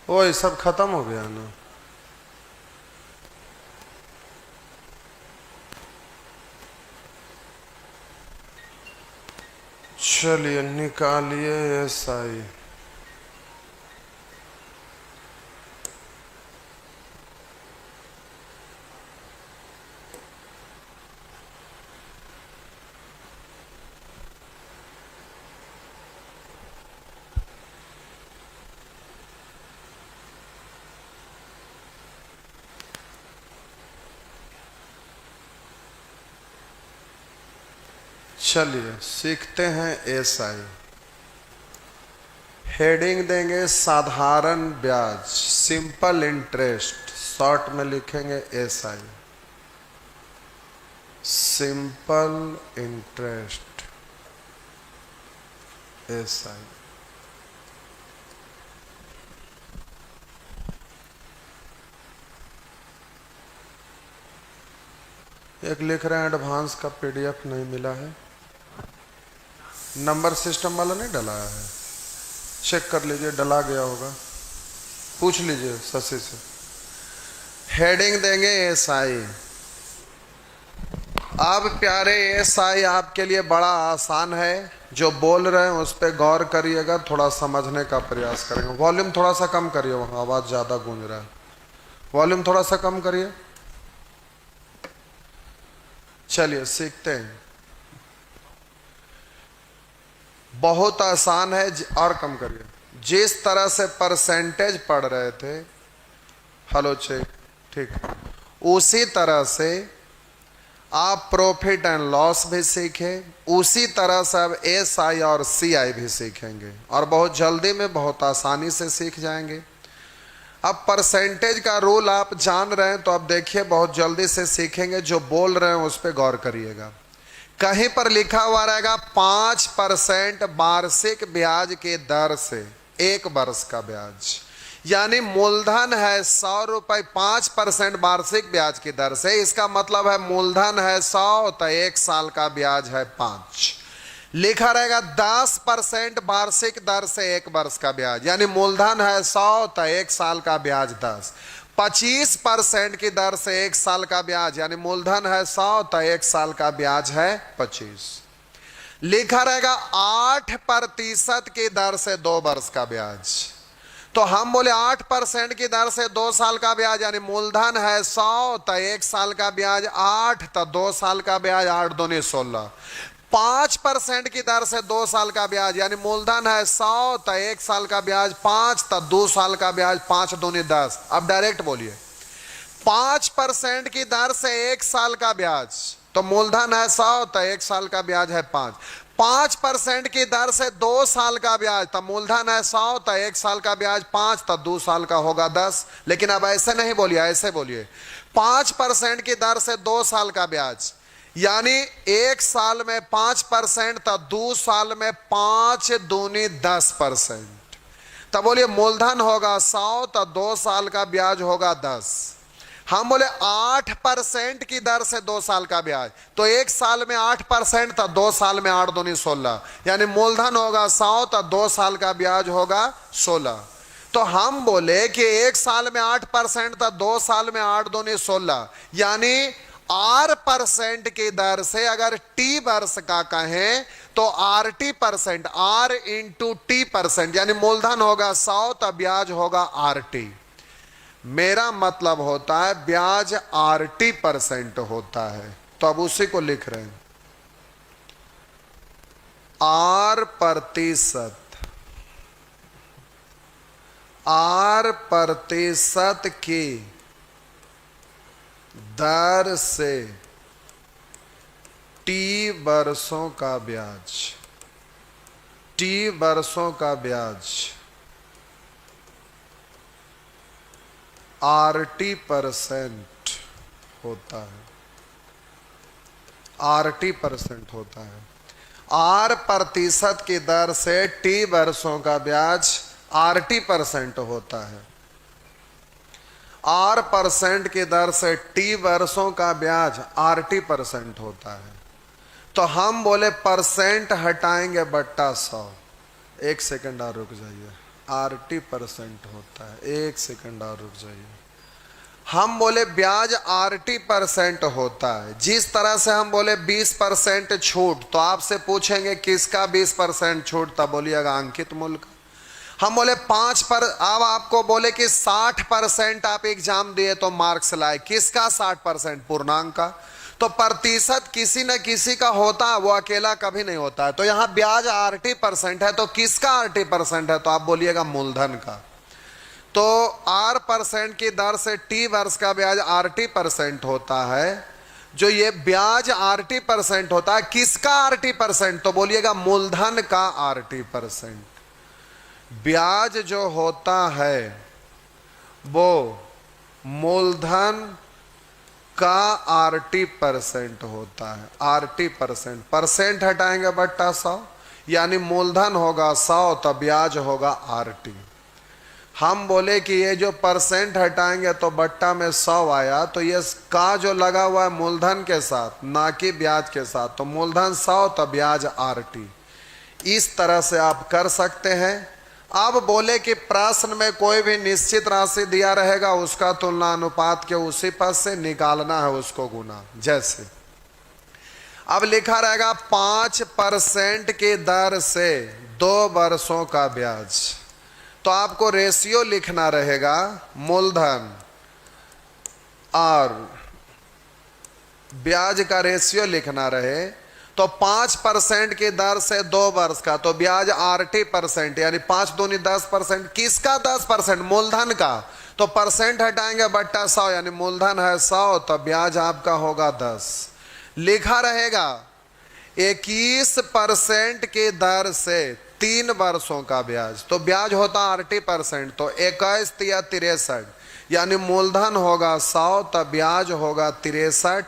ओ ये सब खत्म हो गया ना। चलिए निकालिए SI। चलिए सीखते हैं SI। हेडिंग देंगे साधारण ब्याज, सिंपल इंटरेस्ट, शॉर्ट में लिखेंगे SI, सिंपल इंटरेस्ट SI। एक लिख रहे हैं एडवांस का PDF नहीं मिला है, नंबर सिस्टम वाला नहीं डलाया है, चेक कर लीजिए, डला गया होगा, पूछ लीजिए शशि से। हेडिंग देंगे SI। अब प्यारे SI आपके लिए बड़ा आसान है, जो बोल रहे हैं उस पर गौर करिएगा, थोड़ा समझने का प्रयास करेंगे। वॉल्यूम थोड़ा सा कम करिए, वहाँ आवाज़ ज़्यादा गूंज रहा है, वॉल्यूम थोड़ा सा कम करिए। चलिए सीखते हैं, बहुत आसान है, और कम करिए। जिस तरह से परसेंटेज पढ़ रहे थे, हेलो चेक, ठीक, उसी तरह से आप प्रॉफिट एंड लॉस भी सीखे, उसी तरह से अब SI और CI भी सीखेंगे, और बहुत जल्दी में बहुत आसानी से सीख जाएंगे। अब परसेंटेज का रूल आप जान रहे हैं, तो अब देखिए बहुत जल्दी से सीखेंगे, जो बोल रहे हैं उस पर गौर करिएगा। कहीं पर लिखा हुआ रहेगा 5% वार्षिक ब्याज के दर से 1 वर्ष का ब्याज, यानी मूलधन है 100 रुपए, 5% वार्षिक ब्याज की दर से, इसका मतलब है मूलधन है 100 तो 1 साल का ब्याज है 5। लिखा रहेगा 10% वार्षिक दर से 1 वर्ष का ब्याज, यानी मूलधन है 100 तो 1 साल का ब्याज 10। 25% की दर से 1 साल का ब्याज, यानी मूलधन है 100 तो 1 साल का ब्याज है 25। लिखा रहेगा 8% की दर से 2 वर्ष का ब्याज, तो हम बोले 8% की दर से 2 साल का ब्याज, यानी मूलधन है 100 तो 1 साल का ब्याज 8 तो 2 साल का ब्याज 8 दूनी 16। 5% की दर से 2 साल का ब्याज, यानी मूलधन है 100 तो 1 साल का ब्याज 5 तो 2 साल का ब्याज 5 दूनी 10। अब डायरेक्ट बोलिए, 5% की दर से 1 साल का ब्याज, तो मूलधन है 100 तो 1 साल का ब्याज है 5। 5% की दर से 2 साल का ब्याज, तो मूलधन है 100 तो 1 साल का ब्याज 5 तो 2 साल का होगा 10। लेकिन अब ऐसे नहीं बोलिए, ऐसे बोलिए 5% की दर से 2 साल का ब्याज, यानी 1 साल में 5% तो 2 साल में 5 दूनी 10%, तब बोलिए मूलधन होगा 100 तो 2 साल का ब्याज होगा 10। हम बोले 8% की दर से 2 साल का ब्याज, तो 1 साल में 8% तो 2 साल में 8 दूनी 16, यानी मूलधन होगा 100 तो 2 साल का ब्याज होगा 16। तो हम बोले कि 1 साल में 8% तो 2 साल में 8 दूनी 16, यानी R% की दर से अगर T वर्ष का कहें तो RT%, R इंटू T%, यानी मूलधन होगा 100 तो ब्याज होगा RT। मेरा मतलब होता है ब्याज RT% होता है, तो अब उसी को लिख रहे हैं, R% की दर से T वर्षों का ब्याज, T वर्षों का ब्याज RT% होता है, RT% होता है। R% की दर से T वर्षों का ब्याज RT% होता है, R% की दर से T वर्षों का ब्याज RT% होता है। तो हम बोले परसेंट हटाएंगे बट्टा 100। 1 सेकंड और रुक जाइए, RT% होता है। एक सेकंड और रुक जाइए। हम बोले ब्याज RT% होता है। जिस तरह से हम बोले 20% छूट, तो आपसे पूछेंगे किसका 20% छूट, तब बोलिएगा अंकित मूल्य का। हम बोले 5 पर, अब आपको बोले कि 60% आप एग्जाम दिए तो मार्क्स लाए, किसका 60%? पूर्णांक का। तो प्रतिशत किसी न किसी का होता है, वो अकेला कभी नहीं होता है। तो यहां ब्याज RT% है, तो किसका RT% है? तो आप बोलिएगा मूलधन का। तो R% की दर से T वर्ष का ब्याज RT% होता है। जो ये ब्याज RT% होता है, किसका RT%? तो बोलिएगा मूलधन का RT%। ब्याज जो होता है वो मूलधन का RT% होता है। RT%, परसेंट हटाएंगे बट्टा 100, यानी मूलधन होगा 100 तो ब्याज होगा RT। हम बोले कि ये जो परसेंट हटाएंगे तो बट्टा में 100 आया, तो ये का जो लगा हुआ है मूलधन के साथ, ना कि ब्याज के साथ, तो मूलधन 100 तो ब्याज RT। इस तरह से आप कर सकते हैं। अब बोले कि प्रश्न में कोई भी निश्चित राशि दिया रहेगा, उसका तुलना अनुपात के उसी पद से निकालना है, उसको गुना। जैसे अब लिखा रहेगा 5% की दर से 2 वर्षों का ब्याज, तो आपको रेशियो लिखना रहेगा मूलधन और ब्याज का रेशियो लिखना रहे। तो 5% की दर से 2 वर्ष का, तो ब्याज RT%, यानी 5 दूनी 10%। किसका 10%? मूलधन का। तो परसेंट हटाएंगे बट्टा 100, यानी मूलधन है 100 तो ब्याज आपका होगा 10। लिखा रहेगा 21% की दर से 3 वर्षों का ब्याज, तो ब्याज होता RT%, तो 21 या 63, यानी मूलधन होगा 100 तो ब्याज होगा 63।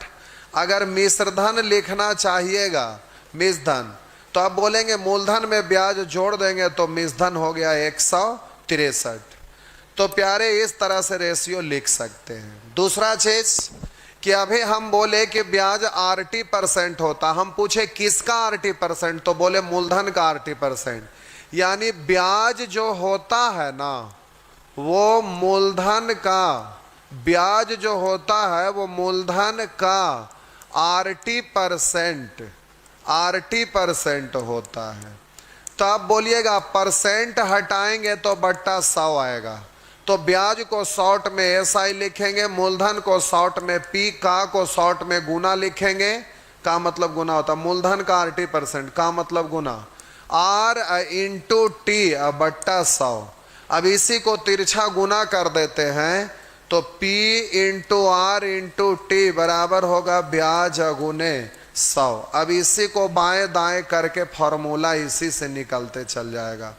अगर मिश्रधन लिखना चाहिएगा, मिश्रधन, तो आप बोलेंगे मूलधन में ब्याज जोड़ देंगे तो मिश्रधन हो गया 163। तो प्यारे इस तरह से रेशियो लिख सकते हैं। दूसरा चीज कि अभी हम बोले कि ब्याज RT% होता, हम पूछे किसका RT%, तो बोले मूलधन का RT%, यानी ब्याज जो होता है ना वो मूलधन का, ब्याज जो होता है वो मूलधन का RT% होता है। तो आप बोलिएगा परसेंट हटाएंगे तो बट्टा 100 आएगा, तो ब्याज को शॉर्ट में SI लिखेंगे, मूलधन को शॉर्ट में P, का को शॉर्ट में गुना लिखेंगे। का मतलब गुना होता है, मूलधन का RT% का मतलब गुना, R इंटू T बट्टा 100। अब इसी को तिरछा गुना कर देते हैं, तो P into R into T बराबर होगा ब्याज गुने 100। अब इसी को बाएं दाएं करके फॉर्मूला इसी से निकलते चल जाएगा।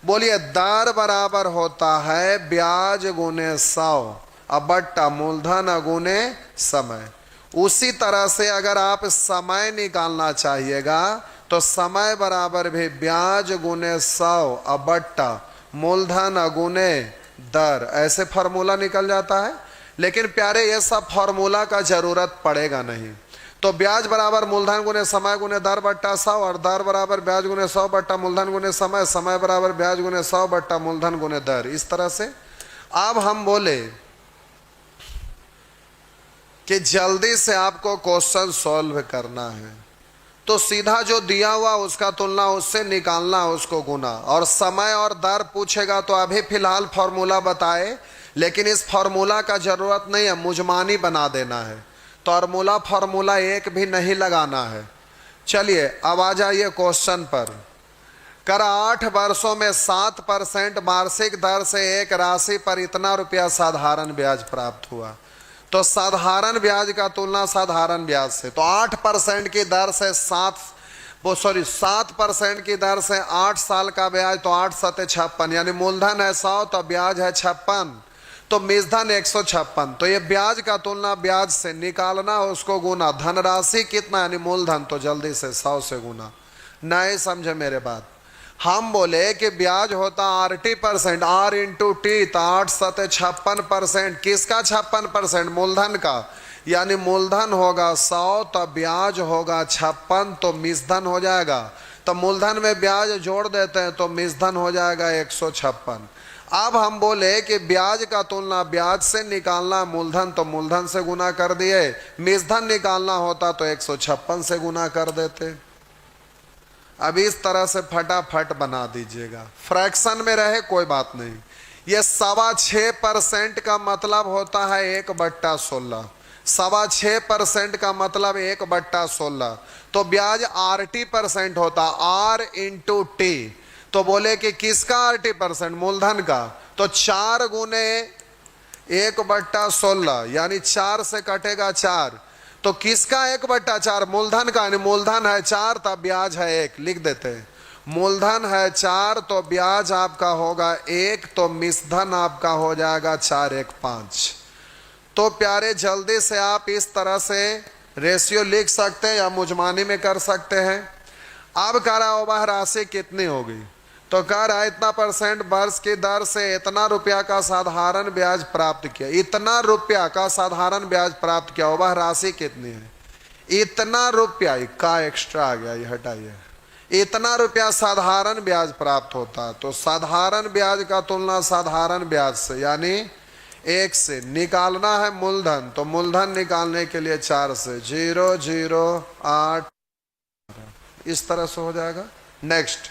बोलिए दर बराबर होता है ब्याज गुने 100 अब बट्टा मूलधन गुने समय। उसी तरह से अगर आप समय निकालना चाहिएगा तो समय बराबर भी ब्याज गुने 100 अब बट्टा मूलधन गुने दर, ऐसे फार्मूला निकल जाता है। लेकिन प्यारे ये सब फार्मूला का जरूरत पड़ेगा नहीं। तो ब्याज बराबर मूलधन गुने समय गुने दर बट्टा 100 और दर बराबर ब्याज गुने 100 बट्टा मूलधन गुने समय, समय बराबर ब्याज गुने 100 बट्टा मूलधन गुने दर। इस तरह से अब हम बोले कि जल्दी से आपको क्वेश्चन सॉल्व करना है, तो सीधा जो दिया हुआ उसका तुलना उससे निकालना, उसको गुना। और समय और दर पूछेगा तो अभी फिलहाल फॉर्मूला बताए, लेकिन इस फॉर्मूला का जरूरत नहीं है, मुजमानी बना देना है। तो फॉर्मूला एक भी नहीं लगाना है। चलिए अब आ जाइए क्वेश्चन पर। कर 8 वर्षों में 7% वार्षिक दर से एक राशि पर इतना रुपया साधारण ब्याज प्राप्त हुआ। तो साधारण ब्याज का तुलना साधारण ब्याज से, तो 8% की दर से 7% की दर से 8 साल का ब्याज, तो 8 सते 56, यानी मूलधन है 100 तो ब्याज है 56, तो मिश्रधन 156। तो ये ब्याज का तुलना ब्याज से निकालना, उसको गुना, धनराशि कितना यानी मूलधन, तो जल्दी से 100 से गुना। नहीं समझे मेरे बात। हम बोले कि ब्याज होता RT%, R इंटू टी, तो 8 सते 56%। किसका 56%? मूलधन का, यानी मूलधन होगा 100 तो ब्याज होगा 56, तो मिश्रधन हो जाएगा तो मूलधन में ब्याज जोड़ देते हैं तो मिश्रधन हो जाएगा 156। अब हम बोले कि ब्याज का तुलना ब्याज से निकालना मूलधन, तो मूलधन से गुना कर दिए, मिश्रधन निकालना होता तो 156 से गुना कर देते। अब इस तरह से फटाफट बना दीजिएगा, फ्रैक्शन में रहे कोई बात नहीं। ये 6.25% का मतलब होता है 1/16। 6.25% का मतलब 1/16। तो ब्याज RT% होता, R इंटू टी। तो बोले कि किसका RT%? मूलधन का। तो 4 गुने 1/16 यानी 4 से कटेगा 4। तो किसका 1/4? मूलधन का। यानी मूलधन है 4 तब ब्याज है 1, लिख देते हैं। मूलधन है 4 तो ब्याज आपका होगा 1, तो मिश्रधन आपका हो जाएगा 4 1 5। तो प्यारे जल्दी से आप इस तरह से रेशियो लिख सकते हैं या मुजमानी में कर सकते हैं। अब कह रहा है वह राशि कितनी होगी, तो कह रहा है इतना % वर्ष की दर से इतना रुपया का साधारण ब्याज प्राप्त किया। इतना रुपया का साधारण ब्याज प्राप्त किया, वह राशि कितनी है? इतना रुपया का एक्स्ट्रा आ गया, ये हटाइए। इतना रुपया साधारण ब्याज प्राप्त होता है। तो साधारण ब्याज का तुलना साधारण ब्याज से यानी 1 से निकालना है मूलधन, तो मूलधन निकालने के लिए 4 से 0 0 8 इस तरह से हो जाएगा। नेक्स्ट,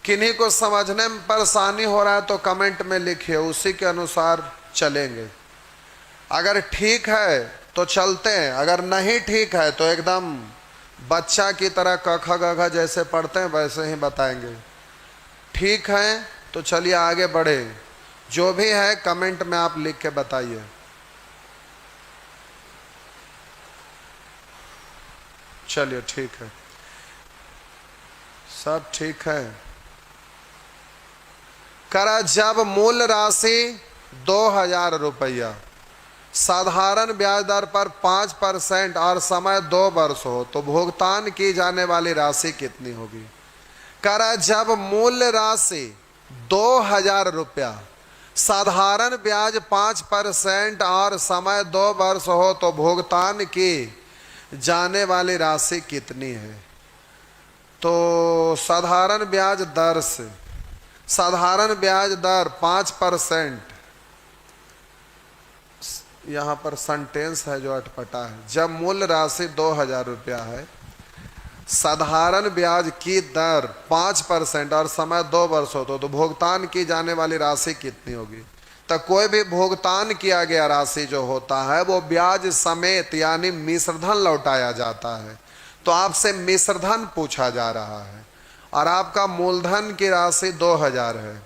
किन्हीं को समझने में परेशानी हो रहा है तो कमेंट में लिखिए, उसी के अनुसार चलेंगे। अगर ठीक है तो चलते हैं, अगर नहीं ठीक है तो एकदम बच्चा की तरह क ख ग घ जैसे पढ़ते हैं वैसे ही बताएंगे। ठीक है तो चलिए आगे बढ़े। जो भी है कमेंट में आप लिख के बताइए। चलिए ठीक है, सब ठीक है। करा जब मूल राशि 2000 रुपया, साधारण ब्याज दर पर 5% और समय 2 वर्ष हो तो भुगतान की जाने वाली राशि कितनी होगी? करा जब मूल राशि 2000 रुपया, साधारण ब्याज 5% और समय 2 वर्ष हो तो भुगतान की जाने वाली राशि कितनी है? तो साधारण ब्याज दर से, साधारण ब्याज दर 5%, यहाँ पर सेंटेंस है जो अटपटा है। जब मूल राशि 2000 रुपया है, साधारण ब्याज की दर 5% और समय 2 वर्ष हो तो भुगतान की जाने वाली राशि कितनी होगी? तो कोई भी भुगतान किया गया राशि जो होता है वो ब्याज समेत यानी मिश्रधन लौटाया जाता है। तो आपसे मिश्रधन पूछा जा रहा है और आपका मूलधन की राशि 2000 है,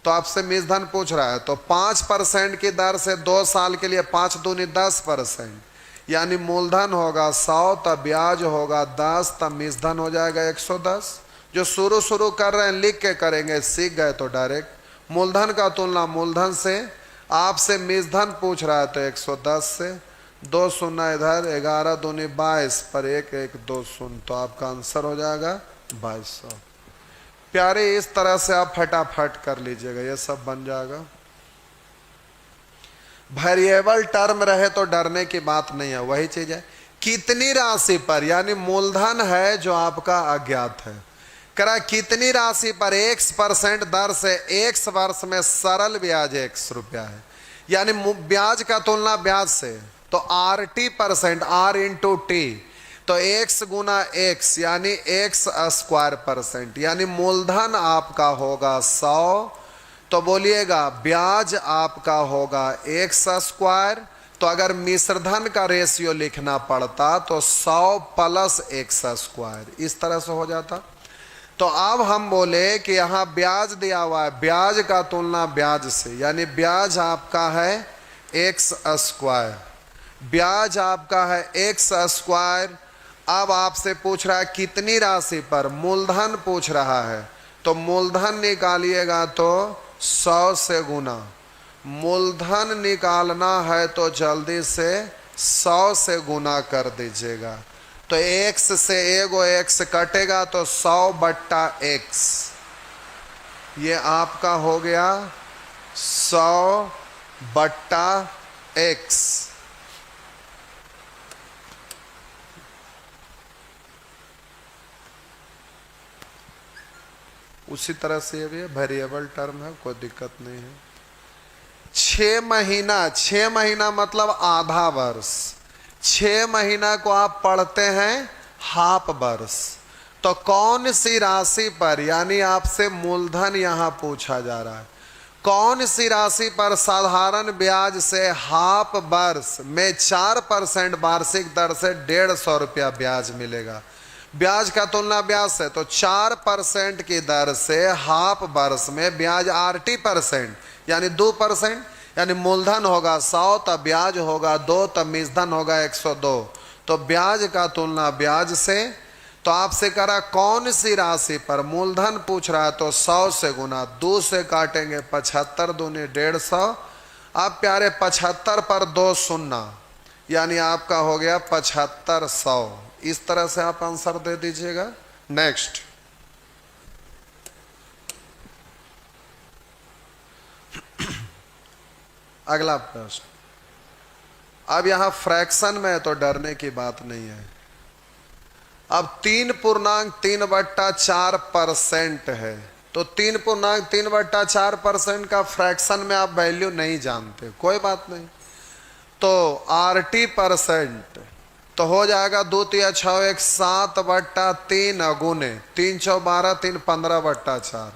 तो आपसे मिश्रधन पूछ रहा है। तो 5% की दर से 2 साल के लिए 5 दूनी 10%, यानी मूलधन होगा 100 तब ब्याज होगा 10 तब मिश्रधन हो जाएगा 110। जो शुरू कर रहे हैं लिख के करेंगे, सीख गए तो डायरेक्ट। मूलधन का तुलना मूलधन से, आपसे मिश्रधन पूछ रहा है तो 110 से 2 शून्य इधर, 11 दूनी 22 पर 1 1 2 शून्य, तो आपका आंसर हो जाएगा 2200। प्यारे इस तरह से आप फटाफट कर लीजिएगा, ये सब बन जाएगा। वेरिएबल टर्म रहे तो डरने की बात नहीं है, वही चीज है। कितनी राशि पर, यानी मूलधन है जो आपका अज्ञात है। करा कितनी राशि पर 1% दर से 1 वर्ष में सरल ब्याज 1 रुपया है, यानी ब्याज का तुलना ब्याज से, तो RT%, R इंटू टी, तो x गुना x यानी x²%, यानी मूलधन आपका होगा 100, तो बोलिएगा ब्याज आपका होगा x²। तो अगर मिश्रधन का रेशियो लिखना पड़ता तो 100 प्लस x², इस तरह से हो जाता। तो अब हम बोले कि यहाँ ब्याज दिया हुआ है, ब्याज का तुलना ब्याज से, यानी ब्याज आपका है x², ब्याज आपका है x²। अब आपसे पूछ रहा है कितनी राशि पर, मूलधन पूछ रहा है, तो मूलधन निकालिएगा तो 100 से गुना। मूलधन निकालना है तो जल्दी से 100 से गुना कर दीजिएगा। तो x से एगो x कटेगा तो 100/x, ये आपका हो गया 100/x। उसी तरह से ये भी वेरिएबल टर्म है, कोई दिक्कत नहीं है। 6 महीना, 6 महीना मतलब आधा वर्ष। 6 महीना को आप पढ़ते हैं हाफ वर्ष। तो कौन सी राशि पर, यानी आपसे मूलधन यहां पूछा जा रहा है, कौन सी राशि पर साधारण ब्याज से हाफ वर्ष में 4% वार्षिक दर से 150 रुपया ब्याज मिलेगा। ब्याज का तुलना ब्याज से, तो 4% की दर से हाफ वर्ष में ब्याज 8% यानी 2%, यानी मूलधन होगा 100 तब ब्याज होगा 2 तब मिश्रधन होगा 102। तो ब्याज का तुलना ब्याज से, तो आपसे करा कौन सी राशि पर, मूलधन पूछ रहा है तो 100 से गुना 2 से काटेंगे 75 दूनी 150। अब प्यारे 75 पर 2 शून्य, यानी आपका हो गया 7500। इस तरह से आप आंसर दे दीजिएगा। नेक्स्ट, अगला प्रश्न। अब यहां फ्रैक्शन में है तो डरने की बात नहीं है। अब 3.3/4% है, तो 3.3/4% का फ्रैक्शन में आप वैल्यू नहीं जानते, कोई बात नहीं। तो RT% तो हो जाएगा 2 तिया 6 1 7/3 गुने 3 चौ 12 3 15/4।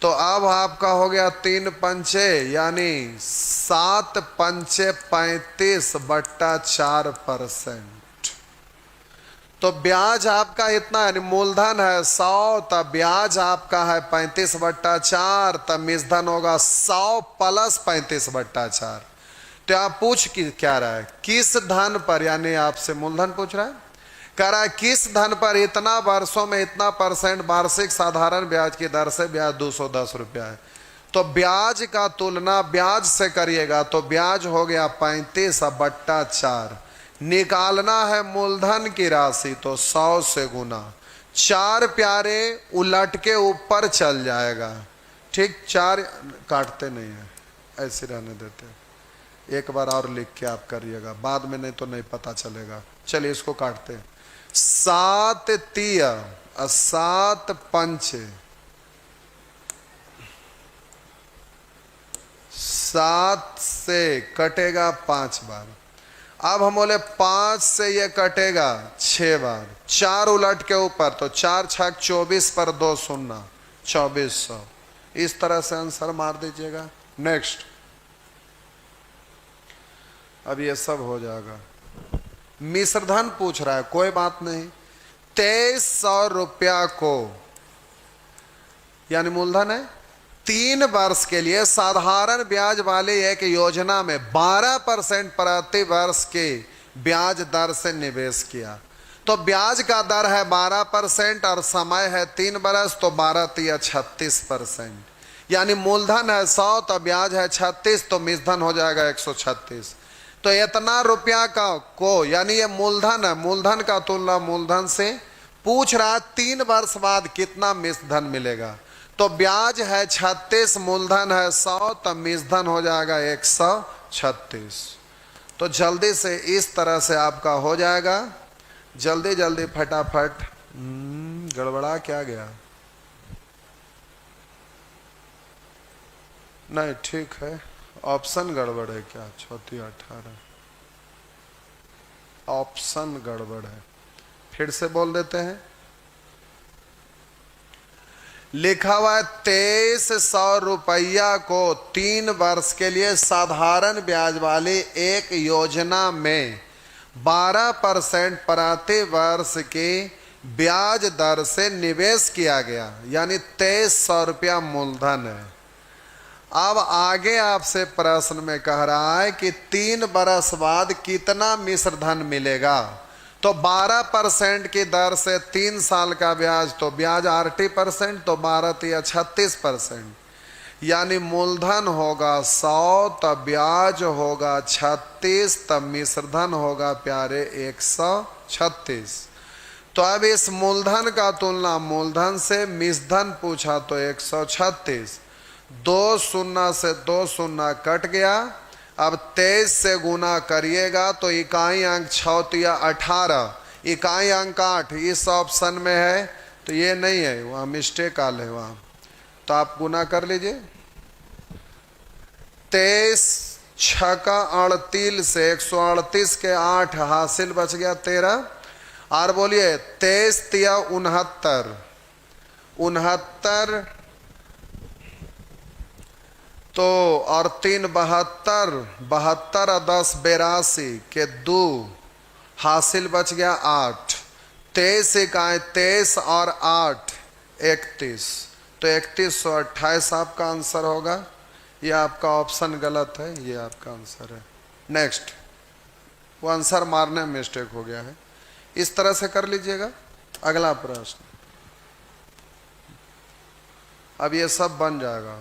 तो अब आपका हो गया 3 पंचे यानी 7 पंचे 35/4%। तो ब्याज आपका इतना है, मूलधन है 100 तब ब्याज आपका है 35/4 तब मिश्रधन होगा 100 प्लस 35/4। तो आप पूछ क्या रहा है, किस धन पर, यानी आपसे मूलधन पूछ रहा है, कह रहा है किस धन पर इतना वर्षों में इतना % वार्षिक साधारण ब्याज की दर से ब्याज 210 रुपया है। तो ब्याज का तुलना ब्याज से करिएगा तो ब्याज हो गया 35/4। निकालना है मूलधन की राशि तो 100 से गुना 4 प्यारे उलट के ऊपर चल जाएगा। ठीक, 4 काटते नहीं है, ऐसे रहने देते हैं। एक बार और लिख के आप करिएगा, बाद में नहीं तो नहीं पता चलेगा। चलिए इसको काटते हैं। 7 तिया 7 पंचे 7 से कटेगा 5 बार। अब हम बोले 5 से ये कटेगा 6 बार, 4 उलट के ऊपर तो 4 छक 24 पर 2 शून्य 2400। इस तरह से आंसर मार दीजिएगा। नेक्स्ट, अब ये सब हो जाएगा। मिश्रधन पूछ रहा है, कोई बात नहीं। 2300 रुपया को, यानी मूलधन है, 3 वर्ष के लिए साधारण ब्याज वाली एक योजना में 12% प्रति वर्ष के ब्याज दर से निवेश किया। तो ब्याज का दर है 12% और समय है 3 वर्ष, तो 12 तिया 36%। यानी मूलधन है 100 तो ब्याज है 36, तो मिश्रधन हो जाएगा 136। तो इतना रुपया का को, यानी ये मूलधन है, मूलधन का तुलना मूलधन से पूछ रहा है 3 वर्ष बाद कितना मिश्रधन मिलेगा। तो ब्याज है 36, मूलधन है 100, तब मिश्रधन हो जाएगा 136। तो जल्दी से इस तरह से आपका हो जाएगा। जल्दी जल्दी फटाफट। गड़बड़ा क्या गया? नहीं, ठीक है, ऑप्शन गड़बड़ है क्या? 3418 ऑप्शन गड़बड़ है, फिर से बोल देते हैं। लिखा हुआ है 2300 रुपया को 3 वर्ष के लिए साधारण ब्याज वाली एक योजना में 12% प्रति वर्ष की ब्याज दर से निवेश किया गया, यानी 2300 रुपया मूलधन है। अब आगे आपसे प्रश्न में कह रहा है कि 3 बरस बाद कितना मिश्रधन मिलेगा। तो 12% की दर से 3 साल का ब्याज, तो ब्याज 8%, तो 12 तिया 36%। यानी मूलधन होगा 100, तब ब्याज होगा 36, तब मिश्रधन होगा प्यारे 136। तो अब इस मूलधन का तुलना मूलधन से, मिश्रधन पूछा तो 136। 2 शून्य से 2 शून्य कट गया। अब 23 से गुना करिएगा तो इकाई अंक 6 तिया 18, इकाई अंक 8 इस ऑप्शन में है, तो तो ये नहीं है, वहाँ मिस्टेक आल है वहाँ। तो आप गुना कर लीजिए। 23 छका 38 से 138 के 8 हासिल बच गया 13। और बोलिए 23 तिया 69, 69 तो और 3 72, 72 और 10 82 के 2 हासिल बच गया 8। 23 एक आए 23 और 8 31, तो 3128 आपका आंसर होगा। ये आपका ऑप्शन गलत है, ये आपका आंसर है। नेक्स्ट, वो आंसर मारने में मिस्टेक हो गया है, इस तरह से कर लीजिएगा। अगला प्रश्न, अब ये सब बन जाएगा।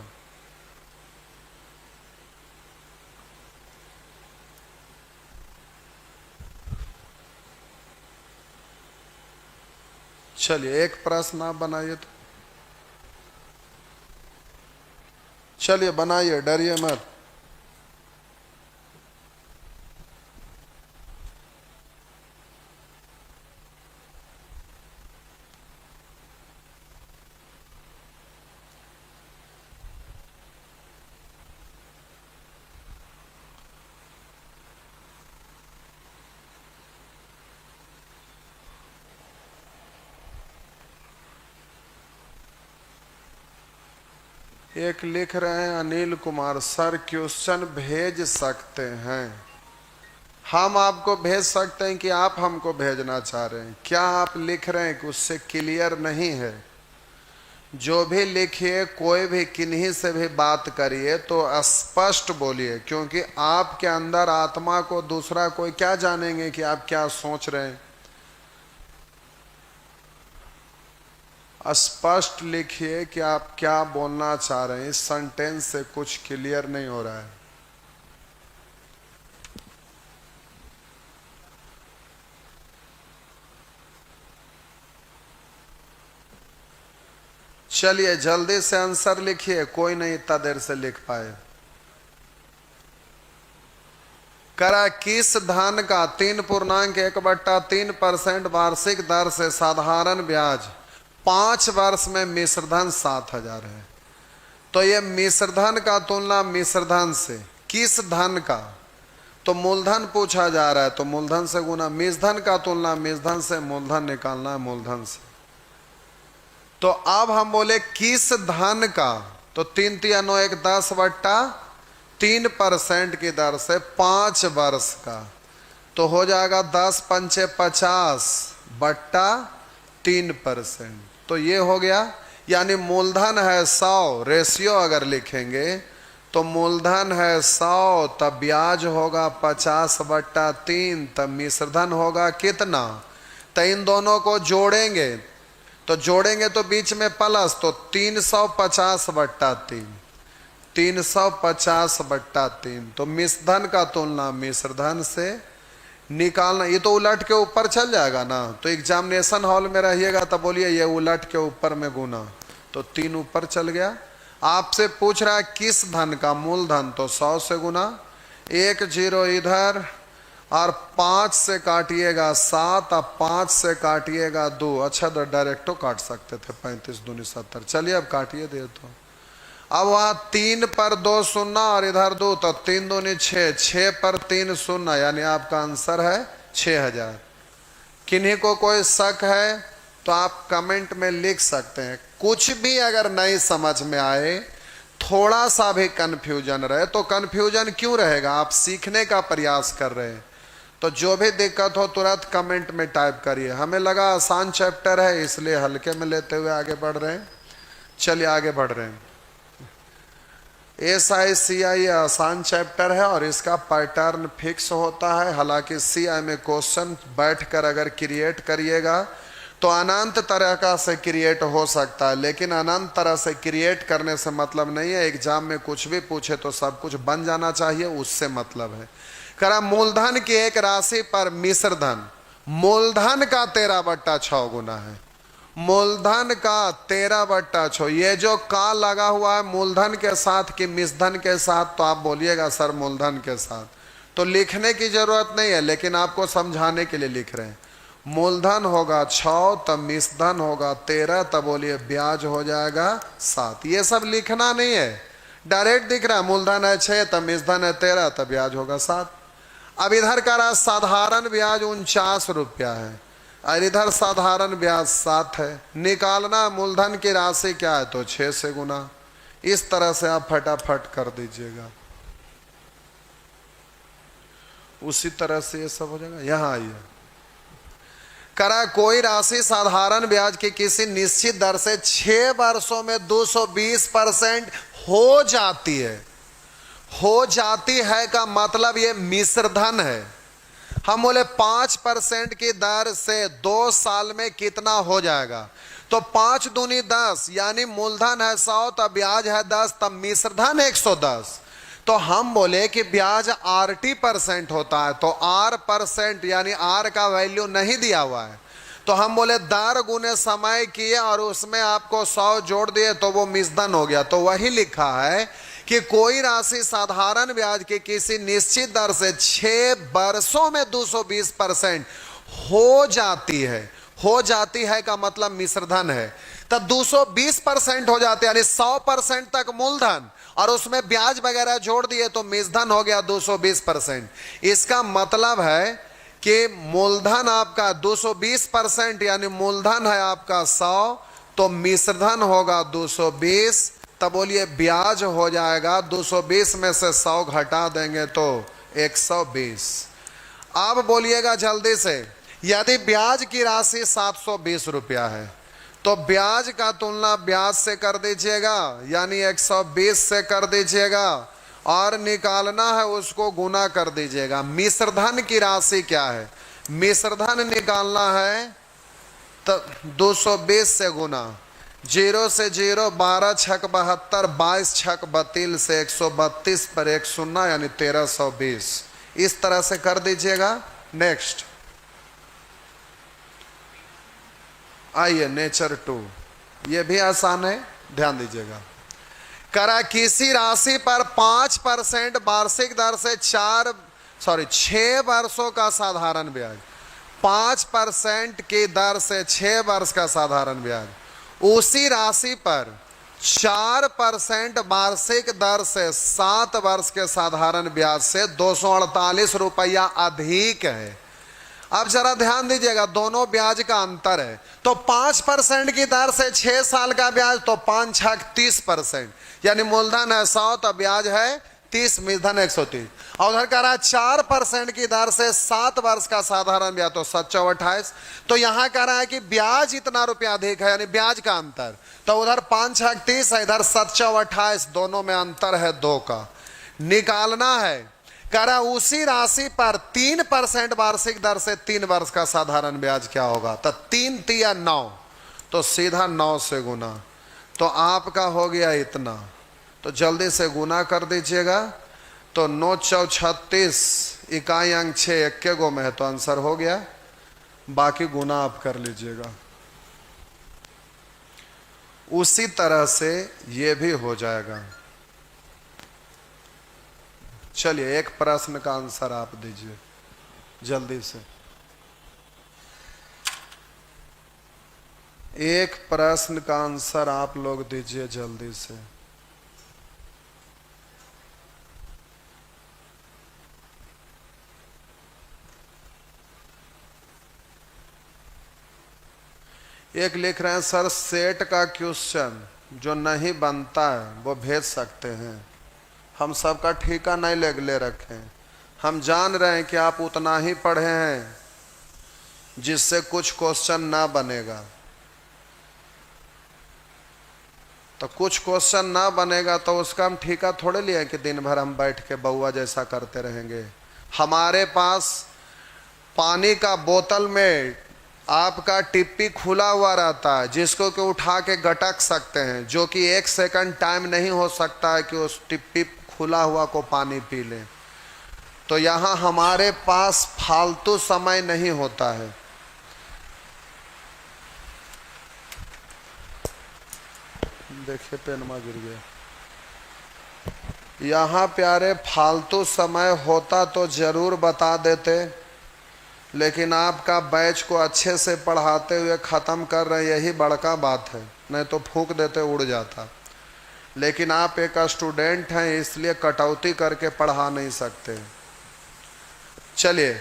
चलिए एक प्रश्न आप बनाइए तो, चलिए बनाइए, डरिए मत। एक लिख रहे हैं अनिल कुमार, सर क्वेश्चन भेज सकते हैं? हम आपको भेज सकते हैं कि आप हमको भेजना चाह रहे हैं? क्या आप लिख रहे हैं कि उससे क्लियर नहीं है? जो भी लिखिए, कोई भी किन्हीं से भी बात करिए तो स्पष्ट बोलिए, क्योंकि आपके अंदर आत्मा को दूसरा कोई क्या जानेंगे कि आप क्या सोच रहे हैं। स्पष्ट लिखिए कि आप क्या बोलना चाह रहे हैं। इस सेंटेंस से कुछ क्लियर नहीं हो रहा है। चलिए जल्दी से आंसर लिखिए, कोई नहीं इतना देर से लिख पाए। करा किस धन का 3.1/3% वार्षिक दर से साधारण ब्याज 5 वर्ष में मिश्रधन 7,000 है। तो ये मिश्रधन का तुलना मिश्रधन से, किस धन का, तो मूलधन पूछा जा रहा है तो मूलधन से गुना, मिश्रधन का तुलना मिश्रधन से, मूलधन निकालना है मूलधन से। तो अब हम बोले किस धन का, तो 3 तिया 9 1 10/3% की दर से 5 वर्ष का, तो हो जाएगा 10 पंचे 50/3%। तो ये हो गया, यानी मूलधन है 100, रेशियो अगर लिखेंगे तो मूलधन है 100, तब ब्याज होगा 50/3, तब मिश्रधन होगा कितना। तो इन दोनों को जोड़ेंगे, तो जोड़ेंगे तो बीच में प्लस, तो 350/3, 350/3। तो मिश्रधन का तुलना मिश्रधन से निकालना, ये तो उलट के ऊपर चल जाएगा ना। तो एग्जामिनेशन हॉल में रहिएगा तब बोलिए ये उलट के ऊपर में गुना, तो 3 ऊपर चल गया। आपसे पूछ रहा है किस धन का, मूलधन, तो 100 से गुना, 1 0 इधर और 5 से काटिएगा 7 और 5 से काटिएगा 2। अच्छा तो डायरेक्टो काट सकते थे, 35 दूनी 70। चलिए अब काटिए दे तो। अब वहाँ 3 पर 2 शून्य और इधर 2, तो 3 दूनी 6, 6 पर 3 शून्य, यानी आपका आंसर है 6,000। किन्हीं को कोई शक है तो आप कमेंट में लिख सकते हैं। कुछ भी अगर नहीं समझ में आए, थोड़ा सा भी कन्फ्यूजन रहे, तो कन्फ्यूजन क्यों रहेगा, आप सीखने का प्रयास कर रहे हैं। तो जो भी दिक्कत हो तुरंत कमेंट में टाइप करिए। हमें लगा आसान चैप्टर है इसलिए हल्के में लेते हुए आगे बढ़ रहे हैं। चलिए आगे बढ़ रहे हैं। SICI आसान चैप्टर है और इसका पैटर्न फिक्स होता है। हालांकि CI में क्वेश्चन बैठकर अगर क्रिएट करिएगा तो अनंत तरह का से क्रिएट हो सकता है, लेकिन अनंत तरह से क्रिएट करने से मतलब नहीं है। एग्जाम में कुछ भी पूछे तो सब कुछ बन जाना चाहिए, उससे मतलब है। करा मूलधन की एक राशि पर मिश्रधन, मूलधन का 13/6 गुना है, मूलधन का 13/6। ये जो का लगा हुआ है मूलधन के साथ कि मिश्रधन के साथ, तो आप बोलिएगा सर मूलधन के साथ, तो लिखने की जरूरत नहीं है, लेकिन आपको समझाने के लिए लिख रहे हैं। मूलधन होगा 6, तब मिश्रधन होगा 13, तब बोलिए ब्याज हो जाएगा 7। ये सब लिखना नहीं है, डायरेक्ट दिख रहा है। मूलधन है 6, तब मिश्रधन है 13, तब ब्याज होगा 7। अब इधर का रहा साधारण ब्याज 49 रुपया है और इधर साधारण ब्याज 7 है। निकालना मूलधन की राशि क्या है, तो 6 से गुना। इस तरह से आप फटाफट कर दीजिएगा। उसी तरह से ये सब हो जाएगा। यहां आइए, करा कोई राशि साधारण ब्याज की किसी निश्चित दर से 6 वर्षों में 220% हो जाती है। हो जाती है का मतलब ये मिश्रधन है। हम बोले 5% की दर से 2 साल में कितना हो जाएगा, तो 5 दूनी 10, यानी मूलधन है 100, तब ब्याज है 10, तब मिश्रधन 110। तो हम बोले कि ब्याज RT% होता है, तो R% यानी R का वैल्यू नहीं दिया हुआ है, तो हम बोले दर गुने समय किए और उसमें आपको 100 जोड़ दिए तो वो मिश्रधन हो गया। तो वही लिखा है कि कोई राशि साधारण ब्याज की किसी निश्चित दर से 6 वर्षों में 220% हो जाती है। हो जाती है का मतलब मिश्रधन है, तब 220% हो जाते हैं, यानी 100% तक मूलधन और उसमें ब्याज वगैरह जोड़ दिए तो मिश्रधन हो गया 220%। इसका मतलब है कि मूलधन आपका 220%, यानी मूलधन है आपका 100, तो मिश्रधन होगा 220। तब बोलिए ब्याज हो जाएगा 220 में से 100 घटा देंगे तो 120। अब बोलिएगा जल्दी से, यदि ब्याज की राशि 720 रुपया है तो ब्याज का तुलना ब्याज से कर दीजिएगा, यानी 120 से कर दीजिएगा और निकालना है उसको गुना कर दीजिएगा। मिश्रधन की राशि क्या है, मिश्रधन निकालना है तो 220 से गुना, 0 से 0, 12 छक 72, 22 छक 32 से 132 पर 1 शून्य, यानी 1320। इस तरह से कर दीजिएगा। नेक्स्ट आइए नेचर 2, ये भी आसान है, ध्यान दीजिएगा। करा किसी राशि पर 5% वार्षिक दर से 6 वर्षों का साधारण ब्याज, 5% की दर से 6 वर्ष का साधारण ब्याज, उसी राशि पर 4% वार्षिक दर से 7 वर्ष के साधारण ब्याज से 248 रुपया अधिक है। अब जरा ध्यान दीजिएगा, दोनों ब्याज का अंतर है। तो 5% की दर से 6 साल का ब्याज, तो 5 छक 30%, यानी मूलधन है 100, तो ब्याज है 30, मिश्रधन 130। और उधर कह रहा है 4% की दर से 7 वर्ष का साधारण ब्याज, तो 728। तो यहां कह रहा है कि ब्याज इतना रुपया अधिक है, यानी ब्याज का अंतर। तो उधर 5 छक 30 है, इधर 728, दोनों में अंतर है 2 का। निकालना है, कह रहा उसी राशि पर 3% वार्षिक दर से 3 वर्ष का साधारण ब्याज क्या होगा, तो 3 तिया 9, तो सीधा 9 से गुना, तो आपका हो गया इतना। तो जल्दी से गुना कर दीजिएगा। तो 9 चौ 36, इकाई अंक 6 इक्के गो में है, तो आंसर हो गया। बाकी गुना आप कर लीजिएगा। उसी तरह से ये भी हो जाएगा। चलिए एक प्रश्न का आंसर आप दीजिए जल्दी से। एक प्रश्न का आंसर आप लोग दीजिए जल्दी से। एक लिख रहे हैं सर, सेट का क्वेश्चन जो नहीं बनता है वो भेज सकते हैं। हम सबका ठीका नहीं ले रखें। हम जान रहे हैं कि आप उतना ही पढ़े हैं जिससे कुछ क्वेश्चन ना बनेगा। तो कुछ क्वेश्चन ना बनेगा तो उसका हम ठीका थोड़े लिए कि दिन भर हम बैठ के बउआ जैसा करते रहेंगे। हमारे पास पानी का बोतल में आपका टिप्पी खुला हुआ रहता है जिसको कि उठा के गटक सकते हैं, जो कि 1 सेकंड टाइम नहीं हो सकता है कि उस टिप्पी खुला हुआ को पानी पी लें। तो यहाँ हमारे पास फालतू समय नहीं होता है। देखिए पेनमा गिर गया। यहाँ प्यारे फालतू समय होता तो जरूर बता देते। लेकिन आपका बैच को अच्छे से पढ़ाते हुए ख़त्म कर रहे हैं, यही बड़का बात है, नहीं तो फूंक देते उड़ जाता। लेकिन आप एक स्टूडेंट हैं, इसलिए कटौती करके पढ़ा नहीं सकते। चलिए,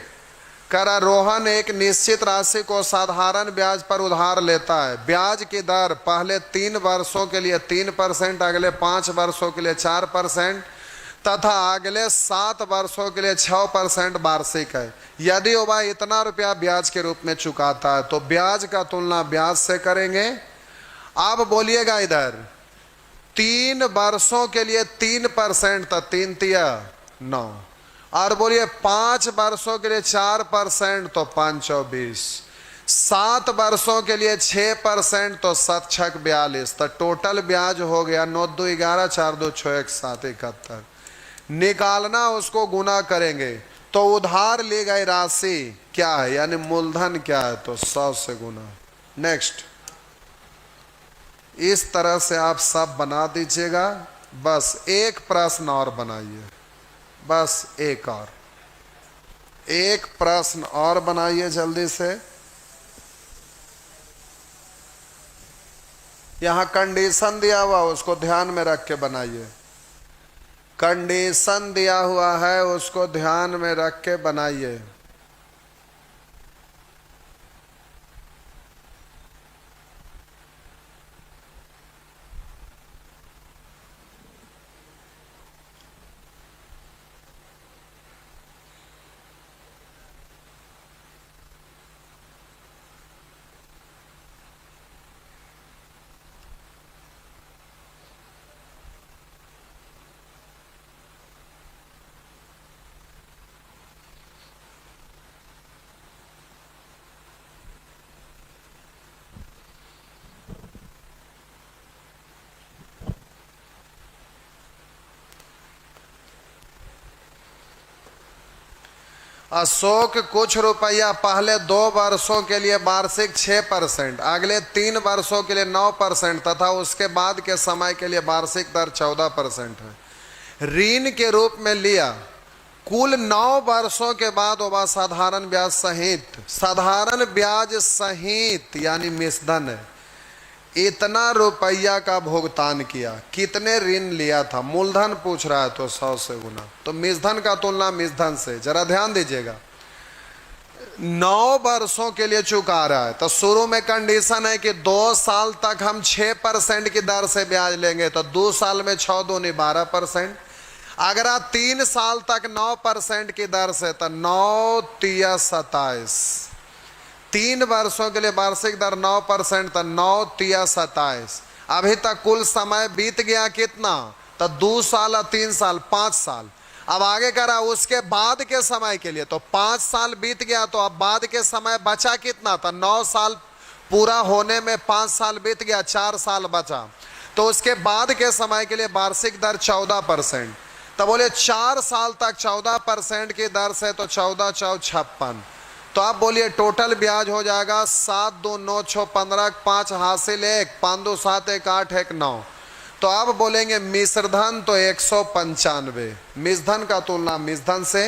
करा रोहन एक निश्चित राशि को साधारण ब्याज पर उधार लेता है। ब्याज की दर पहले 3 वर्षों के लिए 3%, अगले 5 वर्षों के लिए 4% तथा अगले 7 वर्षों के लिए 6% वार्षिक है। यदि वह इतना रुपया ब्याज के रूप में चुकाता है तो ब्याज का तुलना ब्याज से करेंगे। आप बोलिएगा इधर 3 वर्षों के लिए 3%, तो 3 तिया 9, और बोलिए 5 वर्षों के लिए 4%, तो 5 चौ 20, 7 वर्षों के लिए 6%, तो 7 छक 42, तो टोटल ब्याज हो गया 9 2 11, 4 2 6 1 7 71। निकालना, उसको गुना करेंगे तो उधार ली गई राशि क्या है, यानी मूलधन क्या है, तो 100 से गुना। नेक्स्ट, इस तरह से आप सब बना दीजिएगा। बस एक प्रश्न और बनाइए, बस एक प्रश्न और बनाइए जल्दी से। यहां कंडीशन दिया हुआ, उसको ध्यान में रख के बनाइए। कंडीशन दिया हुआ है, उसको ध्यान में रख के बनाइए। अशोक कुछ रुपया पहले 2 वर्षों के लिए वार्षिक 6%, अगले 3 वर्षों के लिए 9% तथा उसके बाद के समय के लिए वार्षिक दर 14% है। ऋण के रूप में लिया। कुल 9 वर्षों के बाद वह साधारण ब्याज सहित यानी मिश्रधन है, इतना रुपया का भुगतान किया। कितने ऋण लिया था, मूलधन पूछ रहा है, तो 100 से गुना। तो मिश्रधन का तुलना मिश्रधन से, जरा ध्यान दीजिएगा। 9 वर्षों के लिए चुका रहा है, तो शुरू में कंडीशन है कि 2 साल तक हम 6% की दर से ब्याज लेंगे, तो 2 साल में 6 दूनी 12%। अगर आप 3 साल तक 9% की दर से, तो 9 तिया 27। 3 वर्षों के लिए वार्षिक दर 9%, तो 9 तिया 27। अभी तक कुल समय बीत गया कितना, तो 2 साल और 3 साल 5 साल। अब आगे करा उसके बाद के समय के लिए, तो 5 साल बीत गया, तो अब बाद के समय बचा कितना, तो 9 साल पूरा होने में 5 साल बीत गया, 4 साल बचा। तो उसके बाद के समय के लिए वार्षिक दर 14%। तो बोले 4 साल तक 14% की दर से, तो 14 चौ 56। तो आप बोलिए टोटल ब्याज हो जाएगा 7 2 9 6 15, 5 हासिल 1, 5 2 7 1 8 1 9। तो आप बोलेंगे मिश्रधन तो 195। मिश्रधन का तुलना मिश्रधन से,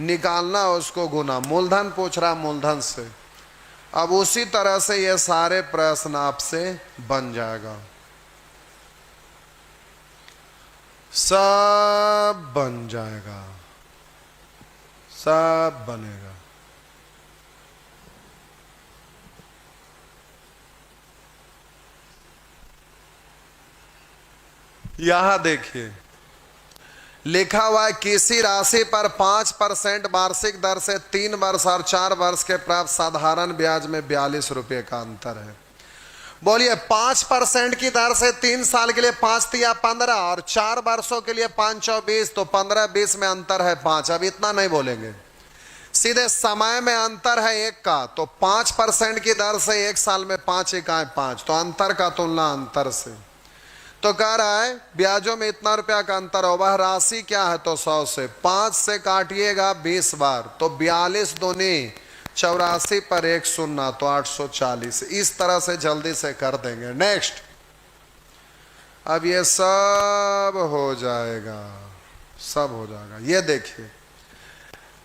निकालना उसको गुना। मूलधन पूछ रहा, मूलधन से। अब उसी तरह से ये सारे प्रश्न आपसे बन जाएगा, सब बन जाएगा, सब बनेगा। यहां देखिए लिखा हुआ है, किसी राशि पर 5% वार्षिक दर से 3 वर्ष और 4 वर्ष के प्राप्त साधारण ब्याज में 42 रुपये का अंतर है। बोलिए 5% की दर से 3 साल के लिए 5 तिया 15 और 4 वर्षों के लिए 5 चौ 20, तो 15 20 में अंतर है 5। अब इतना नहीं बोलेंगे, सीधे समय में अंतर है 1 का, तो 5% की दर से 1 साल में 5 इकाई 5, तो अंतर का तुलना अंतर से। तो कह रहा है ब्याजों में इतना रुपया का अंतर हो, वह राशि क्या है, तो 100 से 5 से काटिएगा 20 बार, तो 42 दूनी 84 पर 1 शून्य, तो 840। इस तरह से जल्दी से कर देंगे। नेक्स्ट, अब ये सब हो जाएगा, सब हो जाएगा। ये देखिए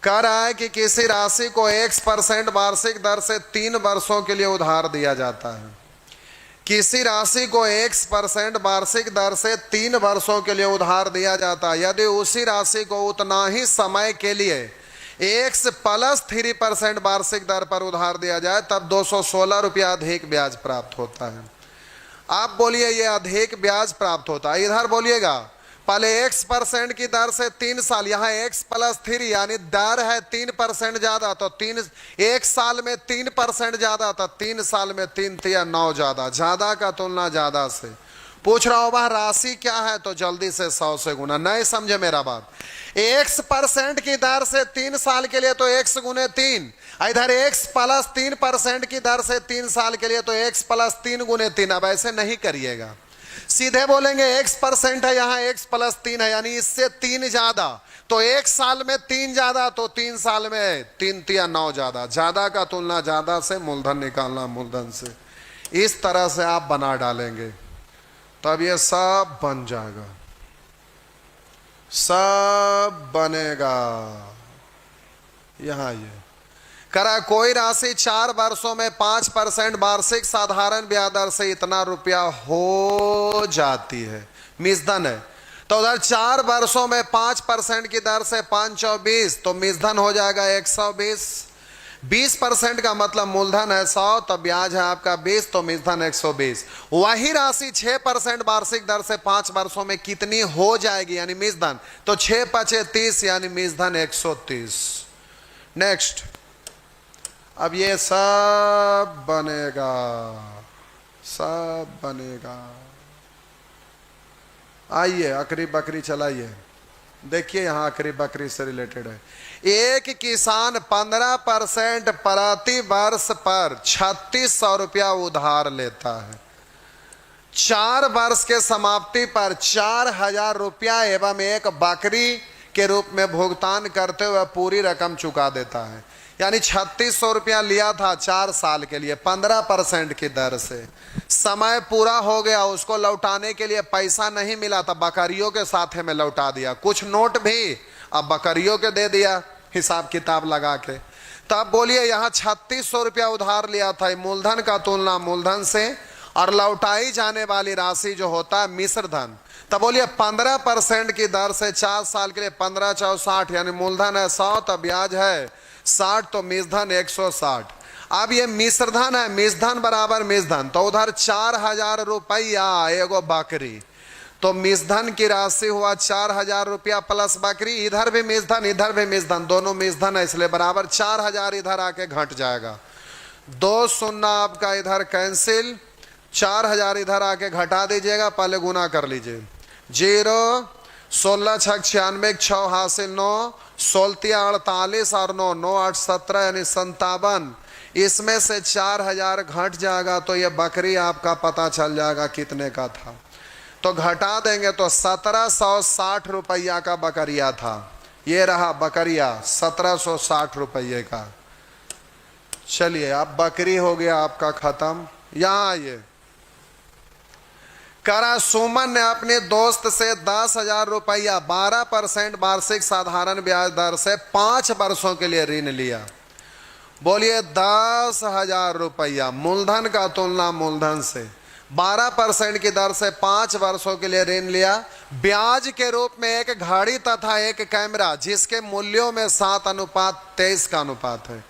कह रहा है कि किसी राशि को X% वार्षिक दर से 3 वर्षों के लिए उधार दिया जाता है। किसी राशि को X% वार्षिक दर से 3 वर्षों के लिए उधार दिया जाता है। यदि उसी राशि को उतना ही समय के लिए X + 3% वार्षिक दर पर उधार दिया जाए तब 216 रुपया अधिक ब्याज प्राप्त होता है। आप बोलिए ये अधिक ब्याज प्राप्त होता है। इधर बोलिएगा पहले X% की दर से 3 साल, यहाँ X + 3 यानी दर है 3% ज्यादा, तो 1 साल में 3% ज्यादा, तो 3 साल में 3 या 9 ज्यादा, ज्यादा का तुलना ज्यादा से। पूछ रहा हो वह राशि क्या है, तो जल्दी से 100 से गुना। नहीं समझे मेरा बात। X% की दर से 3 साल के लिए तो X × 3, इधर X + 3% की दर से 3 साल के लिए तो X + 3 × 3। अब ऐसे नहीं करिएगा, सीधे बोलेंगे X% है, यहाँ X + 3 है, यानी इससे 3 ज्यादा, तो 1 साल में 3 ज्यादा, तो 3 साल में 3 या 9 ज्यादा, ज्यादा का तुलना ज्यादा से, मूलधन निकालना मूलधन से। इस तरह से आप बना डालेंगे तब ये सब बन जाएगा, सब बनेगा। यहां ये करा कोई राशि 4 वर्षों में 5% वार्षिक साधारण ब्याज दर से इतना रुपया हो जाती है, मिसधन है। तो उधर 4 वर्षों में 5% की दर से 5 × 20, तो मिसधन हो जाएगा 120। 20% का मतलब मूलधन है 100, तो ब्याज है आपका 20, तो मिसधन 120। वही राशि 6% वार्षिक दर से 5 वर्षों में कितनी हो जाएगी यानी मिसधन, तो 6 × 5 = 30 यानी मिसधन 130। नेक्स्ट, अब ये सब बनेगा, सब बनेगा। आइए अकरी बकरी चलाइए, देखिए यहां अकरी बकरी से रिलेटेड है। एक किसान 15% प्रति वर्ष पर 3600 रुपया उधार लेता है। 4 वर्ष के समाप्ति पर 4000 रुपया एवं एक बकरी के रूप में भुगतान करते हुए पूरी रकम चुका देता है। यानी 3600 रुपया लिया था 4 साल के लिए 15% की दर से, समय पूरा हो गया, उसको लौटाने के लिए पैसा नहीं मिला, तब बकरियों के साथ में लौटा दिया, कुछ नोट भी अब बकरियों के दे दिया हिसाब किताब लगा के। तब बोलिए यहाँ 3600 रुपया उधार लिया था, मूलधन का तुलना मूलधन से, और लौटाई जाने वाली राशि जो होता है मिश्र धन। तब बोलिए 15% की दर से 4 साल के लिए 15 × 4 = 60, यानी मूलधन है 100, तब ब्याज है 60, तो मिसधन 160। अब ये मिश्रधन है, मिसधन बराबर मिसधन, तो उधर 4000 रुपया एगो बकरी, तो मिसधन की राशि हुआ 4000 रुपया प्लस बकरी, इधर भी मिसधन इधर भी मिसधन, दोनों मिसधन है इसलिए बराबर 4000 इधर आके घट जाएगा। 2 शून्य आपका इधर कैंसिल, 4000 इधर आके घटा दीजिएगा, पहले गुना कर लीजिए। 0 16 × 6 = 96, 6 हासिल 9, 16 × 48 और 9 9 8 17 यानी 57। इसमें से 4000 घट जाएगा तो ये बकरी आपका पता चल जाएगा कितने का था, तो घटा देंगे तो 1760 रुपया का बकरिया था। ये रहा बकरिया 1760 रुपये का। चलिए अब बकरी हो गया आपका खत्म। यहां आइए, करा सुमन ने अपने दोस्त से 10,000 रुपया 12% वार्षिक साधारण ब्याज दर से 5 वर्षों के लिए ऋण लिया। बोलिए 10,000 रुपया, मूलधन का तुलना मूलधन से, 12% की दर से 5 वर्षों के लिए ऋण लिया। ब्याज के रूप में एक घड़ी तथा एक कैमरा जिसके मूल्यों में 7:23 का अनुपात है।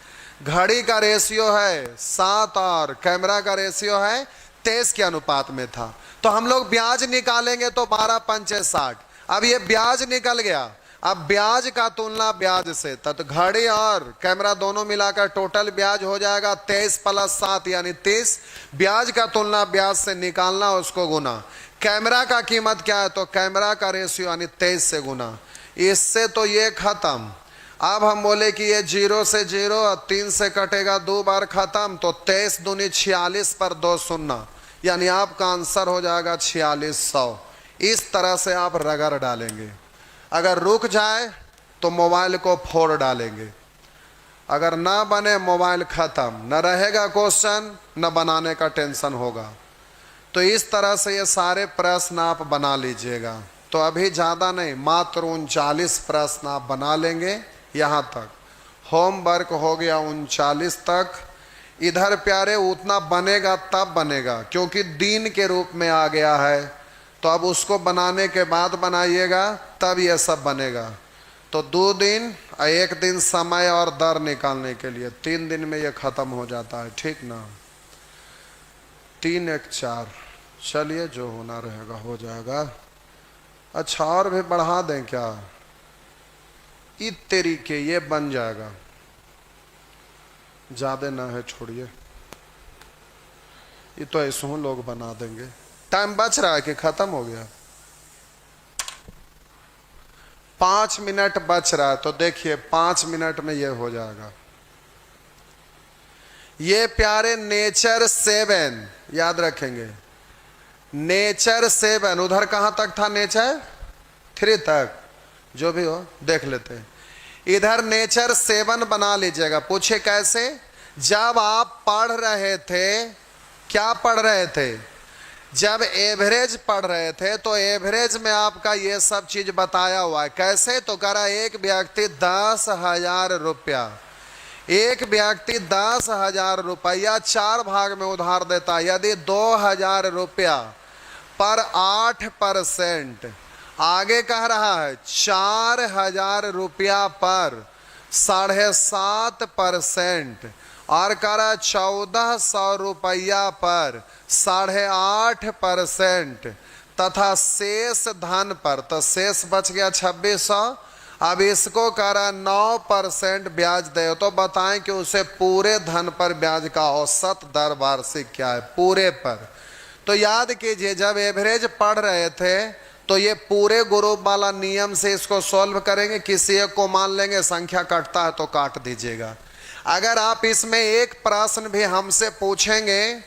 घड़ी का रेशियो है 7 और कैमरा का रेशियो है 23 के अनुपात में था। तो हम लोग ब्याज निकालेंगे तो 12 × 5 = 60। अब ये ब्याज निकल गया, अब ब्याज का तुलना ब्याज से, तो घड़ी और कैमरा दोनों मिलाकर टोटल ब्याज हो जाएगा 23 + 7 यानी 30। ब्याज का तुलना ब्याज से निकालना, उसको गुना। कैमरा का कीमत क्या है, तो कैमरा का रेशियो यानी 23 से गुना। इससे तो ये खत्म। अब हम बोले कि ये 0 से 0 और 3 से कटेगा 2 बार खत्म, तो 23 दूनी 46 पर 2 शून्य, यानी आपका आंसर हो जाएगा 4600। इस तरह से आप रगड़ डालेंगे। अगर रुक जाए तो मोबाइल को फोड़ डालेंगे, अगर ना बने मोबाइल खत्म, न रहेगा क्वेश्चन न बनाने का टेंशन होगा। तो इस तरह से ये सारे प्रश्न आप बना लीजिएगा। तो अभी ज़्यादा नहीं, मात्र 39 प्रश्न आप बना लेंगे यहाँ तक। होमवर्क हो गया 39 तक। इधर प्यारे उतना बनेगा तब बनेगा, क्योंकि दिन के रूप में आ गया है, तो अब उसको बनाने के बाद बनाइएगा तब ये सब बनेगा। तो 2 दिन, 1 दिन समय और दर निकालने के लिए, 3 दिन में ये खत्म हो जाता है, ठीक ना। 3 1 4, चलिए जो होना रहेगा हो जाएगा। अच्छा और भी बढ़ा दें क्या? इस तरीके ये बन जाएगा, ज्यादा ना है, छोड़िए, ये तो ऐसे ही लोग बना देंगे। टाइम बच रहा है कि खत्म हो गया? 5 मिनट बच रहा है, तो देखिए 5 मिनट में ये हो जाएगा। ये प्यारे नेचर 7 याद रखेंगे, नेचर 7। उधर कहां तक था? नेचर 3 तक, जो भी हो देख लेते हैं। इधर नेचर 7 बना लीजिएगा। पूछे कैसे? जब आप पढ़ रहे थे, क्या पढ़ रहे थे? जब एवरेज पढ़ रहे थे तो एवरेज में आपका ये सब चीज बताया हुआ है। कैसे? तो करा एक व्यक्ति 10,000 रुपया, एक व्यक्ति 10,000 रुपया 4 भाग में उधार देता है। यदि 2,000 रुपया पर 8%, आगे कह रहा है 4,000 रुपया पर 7.5%, और कह रहा है 1,400 रुपया पर 8.5%, तथा शेष धन पर, तो शेष बच गया 2,600। अब इसको कह रहा है 9% ब्याज दे। तो बताएं कि उसे पूरे धन पर ब्याज का औसत दर वार्षिक क्या है? पूरे पर। तो याद कीजिए, जब एवरेज पढ़ रहे थे तो ये पूरे ग्रुप वाला नियम से इसको सॉल्व करेंगे। किसी एक को मान लेंगे, संख्या कटता है तो काट दीजिएगा। अगर आप इसमें एक प्रश्न भी हमसे पूछेंगे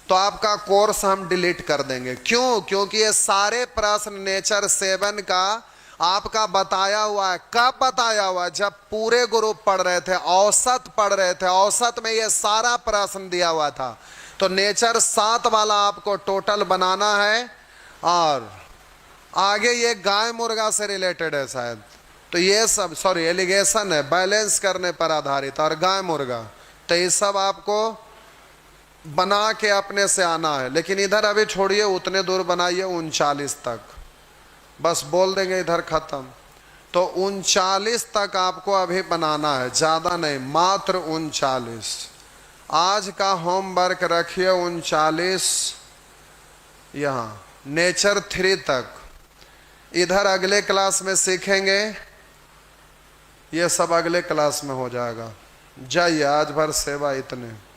तो आपका कोर्स हम डिलीट कर देंगे। क्यों? क्योंकि ये सारे प्रश्न नेचर 7 का आपका बताया हुआ है। कब बताया हुआ है? जब पूरे ग्रुप पढ़ रहे थे, औसत पढ़ रहे थे, औसत में ये सारा प्रश्न दिया हुआ था। तो नेचर 7 वाला आपको टोटल बनाना है। और आगे ये गाय मुर्गा से रिलेटेड है शायद, तो ये सब एलिगेशन है, बैलेंस करने पर आधारित, और गाय मुर्गा, तो ये सब आपको बना के अपने से आना है। लेकिन इधर अभी छोड़िए, उतने दूर बनाइए 39 तक, बस बोल देंगे इधर खत्म। तो 39 तक आपको अभी बनाना है, ज़्यादा नहीं, मात्र 39। आज का होमवर्क रखिए 39 यहाँ नेचर 3 तक। इधर अगले क्लास में सीखेंगे, ये सब अगले क्लास में हो जाएगा। जाइए, आज भर सेवा इतने।